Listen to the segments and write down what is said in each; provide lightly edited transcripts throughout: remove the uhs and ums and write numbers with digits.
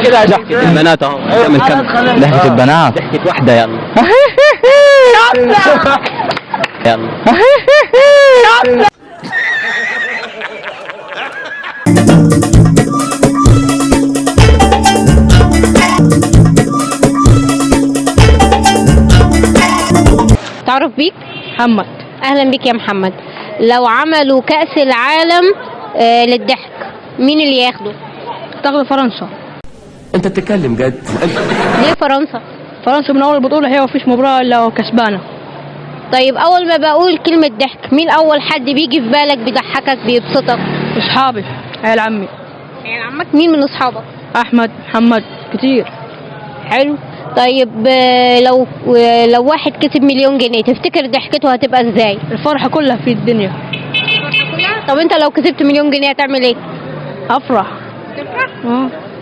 كده ضحكة البنات اهو. كمل كمل. ضحكة البنات. ضحكة واحدة يلا. يلا. تعرف بيك؟ محمد. اهلا بيك يا محمد. لو عملوا كأس العالم للضحك مين اللي ياخده؟ تاخد فرنسا. انت بتتكلم جد؟ ليه فرنسا؟ فرنسا من اول البطوله هي مفيش مباراه الا كسبانه. طيب اول ما بقول كلمة ضحك مين اول حد بيجي في بالك بيضحكك بيبسطك؟ اصحابي، عيال عمي. يعني عمك مين من اصحابك؟ احمد، محمد، كتير. حلو. طيب لو واحد كسب 1,000,000 جنيه تفتكر ضحكته هتبقى ازاي؟ الفرحه كلها في الدنيا. طب انت لو كسبت 1,000,000 جنيه هتعمل ايه؟ افرح. تفرح؟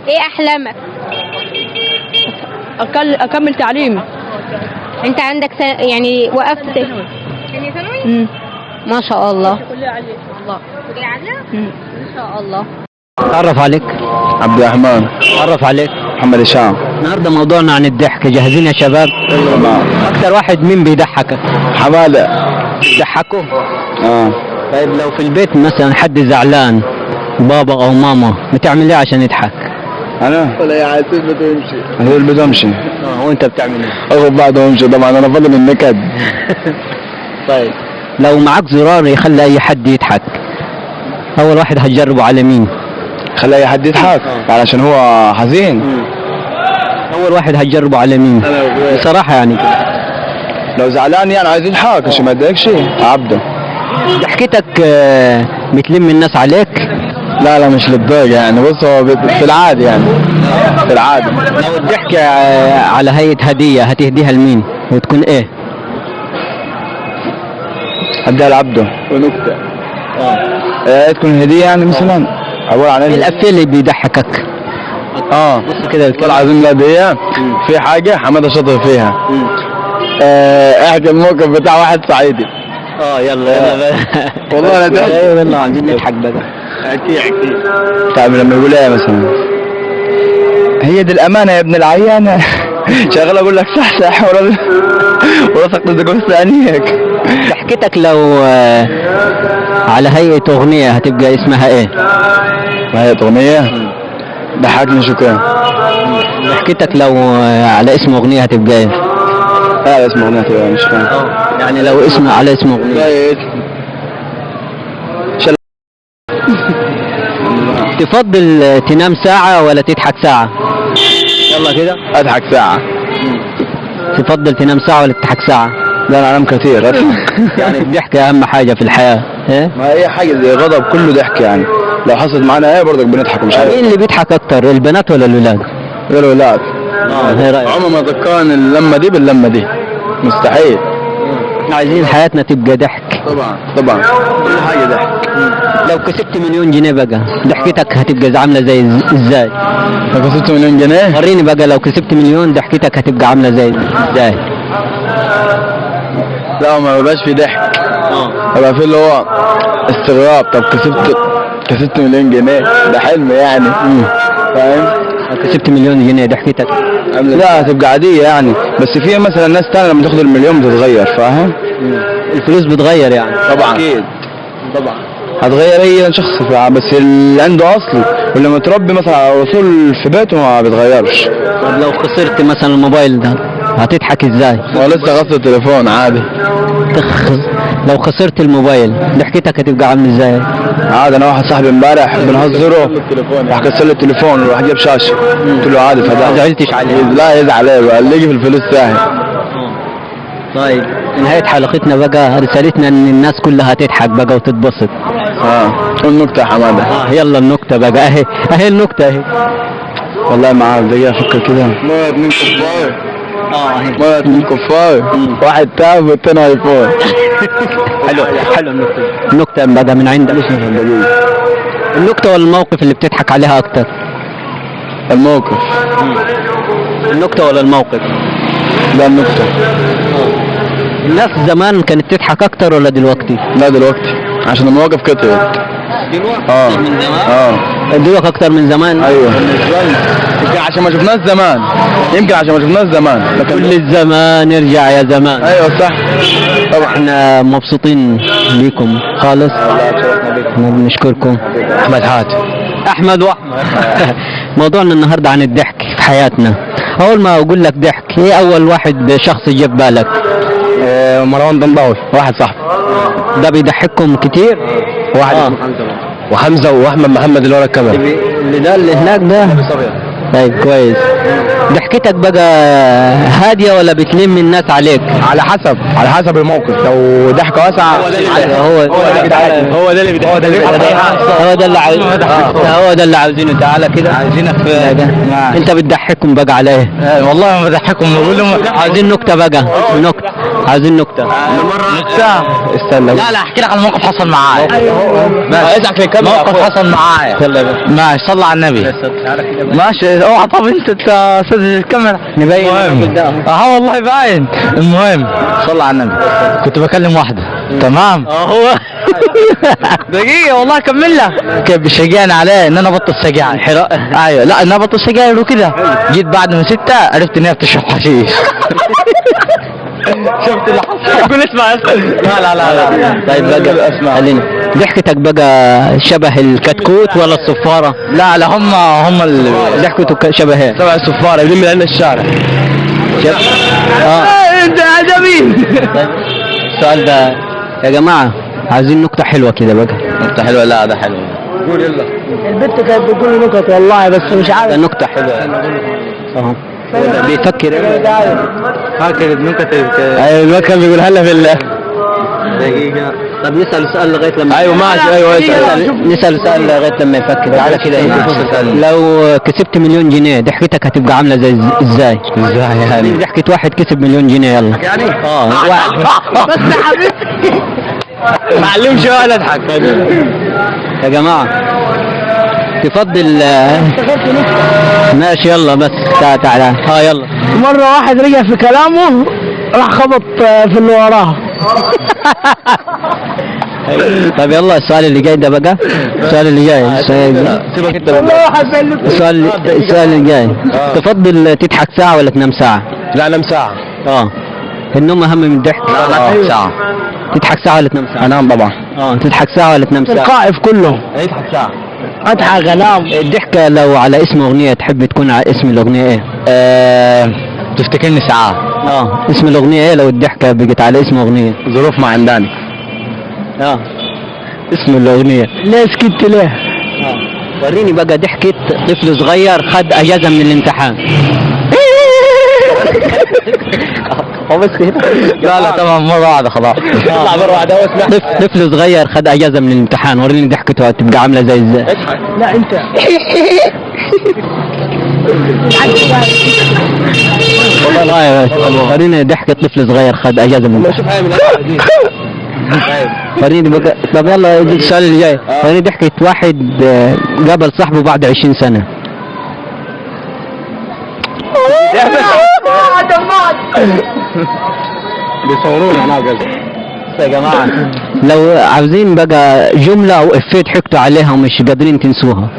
ايه احلامك؟ اكمل تعليمي. انت عندك يعني وقفت ثانية ثانوي؟ ما شاء الله. كلية عالية ان شاء الله. كلية عالية؟ ان شاء الله. تعرف عليك. عبد الرحمن. تعرف عليك. محمد هشام. النهارده موضوعنا عن الضحك، جاهزين يا شباب؟ اكتر واحد مين بيضحكك؟ حماده. بيضحكوا؟ اه. طيب لو في البيت مثلا حد زعلان بابا او ماما بتعمل ايه عشان يضحك؟ انا ولا يا عسل بده يمشي. انا بده امشي. وانت بتعمل ايه؟ اخذ بعض وامشي طبعا، انا فاضي من النكد. طيب لو معك زرار يخلي اي حد يضحك اول واحد هتجربه على مين؟ خلي اي حد يضحك علشان هو حزين. اول واحد هتجربه على مين؟ بصراحه يعني كده. لو زعلان يعني عايز يضحك عشان ما يضايقش عبده. ضحكتك بتلم الناس عليك؟ لا مش للدرجه يعني، بص هو في العادي يعني، في العادي. لو الضحك على هيئه هديه هتهديها لمين وتكون ايه؟ هديها لعبده ونكته. تكون هديه يعني مثلا عباره عن ايه؟ الافيه اللي بيضحكك. بص كده والله العظيم لا دي في حاجه حماده شاطر فيها. احكي الموقف بتاع واحد صعيدي. يلا والله انا ايوه يلا عايزين نضحك بقى. احكي. طيب لما يقول ايه مثلا؟ هي دي الامانه يا ابن العيانه. شغال اقول لك صح وراسك تدق في ثانيك. ضحكتك لو على هيئه اغنيه هتبقى اسمها ايه؟ هيئه اغنيه؟ ضحكني شكرا. ضحكتك لو على اسم اغنيه هتبقى ايه؟ لا اسم اغنيه تبقى مش فاهم. يعني لو اسم على اسم اغنيه. تفضل تنام ساعة ولا تضحك ساعة؟ يلا كده. اضحك ساعة. تفضل تنام ساعة ولا تضحك ساعة؟ لا انا انام كثير اضحك. يعني الضحك اهم حاجة في الحياة. ايه؟ ما هي حاجة زي غضب كله ضحك يعني، لو حصلت معانا ايه برضك بنضحك مش عارف. مين اللي بيضحك اكتر البنات ولا الولاد؟ الولاد. ايه رأيك؟ عمر ما ذكرن اللمة دي باللمة دي، مستحيل. احنا عايزين حياتنا تبقى ضحك. طبعا كل حاجة ضحك. لو كسبت 1,000,000 جنيه بقى ضحكتك هتبقى عاملة ازاي؟ لو كسبت 1,000,000 جنيه؟ وريني بقى لو كسبت 1,000,000 ضحكتك هتبقى عاملة ازاي؟ لا ما بيبقاش في ضحك. يبقى في اللي هو استغراب. طب كسبت 1,000,000 جنيه ده حلم يعني. فاهم؟ لو كسبت 1,000,000 جنيه ضحكتك لا هتبقى عادية يعني، بس في مثلا ناس تانية لما تاخد المليون بتتغير. فاهم؟ الفلوس بتغير يعني. طبعا اكيد طبعا هتغير اي شخص بس اللي عنده اصل واللي متربي مثلا على اصول في بيته ما بيتغيرش. طب لو خسرت مثلا الموبايل ده هتضحك ازاي؟ هو لسه غسل التليفون عادي. لو خسرت الموبايل ضحكتك هتبقى عامل ازاي؟ عادي. انا واحد صاحبي امبارح بنهزره راح كسر لي التليفون وراح جاب شاشه. قلت له عادي فده. ما زعلتش عليه؟ لا يزعل ايه بقى اللي يجي في الفلوس ساهل. طيب نهاية حلقتنا بقى رسالتنا ان الناس كلها تضحك بقى وتتبسط. النكتة يا حمادة. يلا النكتة بقى اهي النكتة اهي. والله ما عارف دقيقة افكر كده. مرة 2 كفار. مرة 2 كفار. واحد تاب والتاني ايفون. حلو النكتة بقى من عندك. النكتة ولا الموقف اللي بتضحك عليها اكتر؟ الموقف. النكتة ولا الموقف؟ لا النكتة. الناس زمان كانت تضحك اكتر ولا دلوقتي؟ لا دلوقتي عشان المواقف كترت. دلوقتي من زمان؟ دلوقتي اكتر من زمان. ايوه. يمكن عشان ما شفناش زمان، يمكن عشان ما شفناش زمان. كل الزمان يرجع يا زمان. ايوه صح. طبعا احنا مبسوطين بيكم خالص. احنا بنشكركم. احمد حاتم. احمد واحمد. موضوعنا النهارده عن الضحك في حياتنا. اول ما اقول لك ضحك، ايه اول واحد شخص جاب بالك؟ مروان ضنباوي، واحد صاحبي. ده بيضحككم كتير؟ واحد اسمه وحمزه واحمد محمد اللي ورا الكاميرا. اللي هناك ده؟ طيب كويس. ضحكتك بقى هاديه ولا بتلم الناس عليك؟ على حسب الموقف. لو ضحكه واسعه هو ده اللي بيضحك. هو ده اللي عاوزينه. تعالى كده، عايزينك انت بتضحكهم بقى على ايه؟ والله ما بضحكهم، بقول لهم عايزين نكته بقى. نكته، عايزين نكته. استنى. لا احكي لك عن موقف حصل معايا. موقف حصل معايا. ماشي، صلى على النبي. ماشي. اوعى. طب انت استاذ الكاميرا نبين قدام. والله باين. المهم صلى على النبي. كنت بكلم واحده، تمام. هو دقيقة والله اكمل لك. كان بيشجعني عليه ان انا بطل سجاير. ايوه، لا ان انا بطل سجاير وكده. جيت بعد ما 6 عرفت ان هي بتشرب حشيش. شفت اللي حصل؟ قول اسمع. لا. طيب بقى اسمع، خلينا ضحكتك بقى شبه الكتكوت ولا الصفارة؟ لا هم اللي ضحكته شبه ايه؟ شبه الصفارة يلم لنا الشارع. انت عجبين. السؤال ده يا جماعة عايزين نكتة حلوة كده بقى. نكتة حلوة؟ لا ده حلو. قول يلا. البنت كانت بتقول لي نكت والله، بس مش عارف. ده نكتة حلوة. اهو بيفكر. فاكر النكت. ايوه الواد كان بيقولها لنا في دقيقة. طب نسأل سؤال لغاية لما. ايوه ماشي. ايوه نسأل سؤال لغاية لما يفكر. تعالى كده هنا. لو كسبت مليون جنيه ضحكتك هتبقى عاملة ازاي؟ يعني ضحكة واحد كسب مليون جنيه. يلا يعني بس يا حبيبي معلمش ولا اضحك يا جماعة. تفضل ماشي يلا بس تعالى. يلا. مرة واحد رجع في كلامه، راح خبط في اللي وراه. طب يلا السؤال اللي جاي ده بقى. السؤال اللي جاي. سيبك انت. السؤال اللي جاي. تفضل تضحك ساعة ولا تنام ساعة؟ لا انام ساعة. النوم اهم من الضحك. لا ساعة. تضحك ساعة ولا تنام ساعة؟ انام طبعا. تضحك ساعة ولا تنام ساعة؟ القائف كله يضحك ساعة. اضحك انام. الضحكة لو على اسم اغنية تحب تكون على اسم الاغنية ايه؟ تفتكرني ساعات. اسم الاغنية ايه لو الضحكة بقت على اسم اغنية؟ ظروف ما عنداني. اسم الاغنية. ليه سكت ليه؟ وريني بقى ضحكة طفل صغير خد اجازة من الامتحان. بس كده. لا طبعا مرة واحدة خلاص. اطلع مرة واحدة واسمع. طفل صغير خد اجازة من الامتحان، وريني ضحكته هتبقى عاملة ازاي؟ لا انت. والله وريني ضحكة طفل صغير خد اجازة من الامتحان. وريني بقى. طب يلا السؤال اللي جاي. وريني ضحكة واحد قابل صاحبه بعد 20 سنة. بيصورونا هناك يا جماعة. لو عاوزين بقى جملة او افيه ضحكتوا عليها ومش قادرين تنسوها.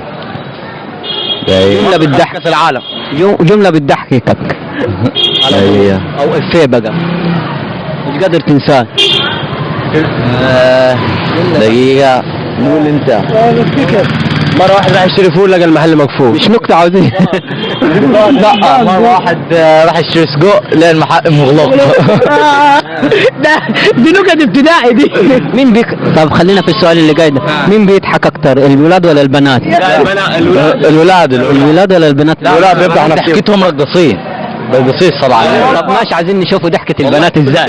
جملة بتضحك في العالم. جملة بتضحكك او افيه بقى مش قادر تنساه. دقيقة. قول انت. مرة واحد راح يشتري فول لقى المحل مقفول. مش نكتة عاوزين. لا مرة واحد راح يشتري سجق لقى المحل مغلق. دي نكت ابتدائي دي. مين طب خلينا في السؤال اللي جاي ده. مين بيضحك اكتر الولاد ولا البنات؟ الولاد ولا البنات؟ الولاد بيبقى ضحكتهم رقصين صراحة. طب ماشي، عايزين نشوفوا ضحكة البنات ازاي.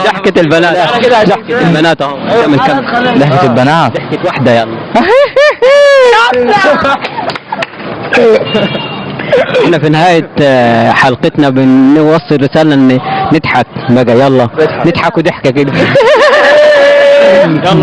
ضحكة البنات. ضحكة البنات اهو. كمل. ضحكة البنات. ضحكة واحدة يلا. احنا في نهاية حلقتنا بنوصل رسالة ان نضحك بقى. يلا نضحك وضحكة كده. يلا.